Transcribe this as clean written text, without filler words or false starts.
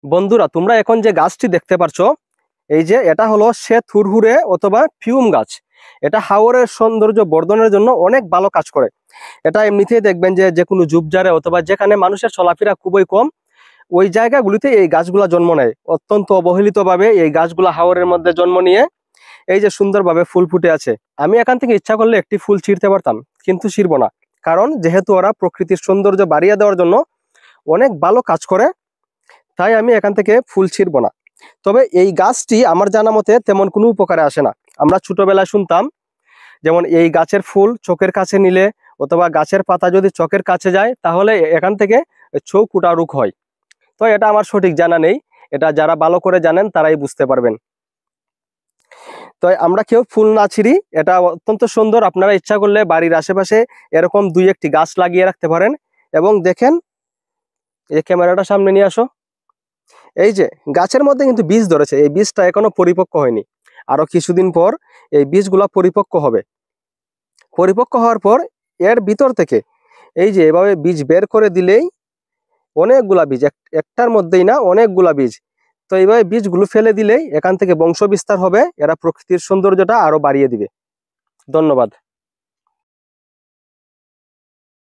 বন্ধুরা, তোমরা এখন যে গাছটি দেখতে পারছো, এই যে এটা হলো শ্বেত হুরহুরে অথবা ফিউম গাছ। এটা হাওরের সৌন্দর্য বর্ধনের জন্য অনেক ভালো কাজ করে। এটা এমনিতেই দেখবেন যে যে কোনো ঝোপঝাড়ে অথবা যেখানে মানুষের চলাফেরা খুবই কম, ওই জায়গাগুলিতে এই গাছগুলা জন্ম নেয়। অত্যন্ত অবহেলিতভাবে এই গাছগুলা হাওরের মধ্যে জন্ম নিয়ে এই যে সুন্দরভাবে ফুল ফুটে আছে। আমি এখান থেকে ইচ্ছা করলে একটি ফুল ছিঁড়তে পারতাম, কিন্তু ছিঁড়বো না। কারণ যেহেতু ওরা প্রকৃতির সৌন্দর্য বাড়িয়ে দেওয়ার জন্য অনেক ভালো কাজ করে, তাই আমি এখান থেকে ফুল ছিঁড়বো না। তবে এই গাছটি আমার জানা মতে তেমন কোনো উপকারে আসে না। আমরা ছোটবেলায় শুনতাম, যেমন এই গাছের ফুল চোখের কাছে নিলে অথবা গাছের পাতা যদি চোখের কাছে যায় তাহলে এখান থেকে চোখ উঠা রোগ হয়। তো এটা আমার সঠিক জানা নেই, এটা যারা ভালো করে জানেন তারাই বুঝতে পারবেন। তো আমরা কেউ ফুল না ছিঁড়ি, এটা অত্যন্ত সুন্দর। আপনারা ইচ্ছা করলে বাড়ির আশেপাশে এরকম দুই একটি গাছ লাগিয়ে রাখতে পারেন। এবং দেখেন, এই ক্যামেরাটা সামনে নিয়ে আসো। এই যে গাছের মধ্যে কিন্তু বীজ ধরেছে, এই বীজটা এখনো পরিপক্ক হয়নি। আরো কিছুদিন পর এই বীজগুলা পরিপক্ক হবে। পরিপক্ক হওয়ার পর এর ভিতর থেকে এই যে এভাবে বীজ বের করে দিলেই অনেকগুলা বীজ, একটার মধ্যেই না, অনেকগুলা বীজ। তো এইভাবে বীজগুলো ফেলে দিলেই এখান থেকে বংশ বিস্তার হবে, এরা প্রকৃতির সৌন্দর্যটা আরো বাড়িয়ে দিবে। ধন্যবাদ।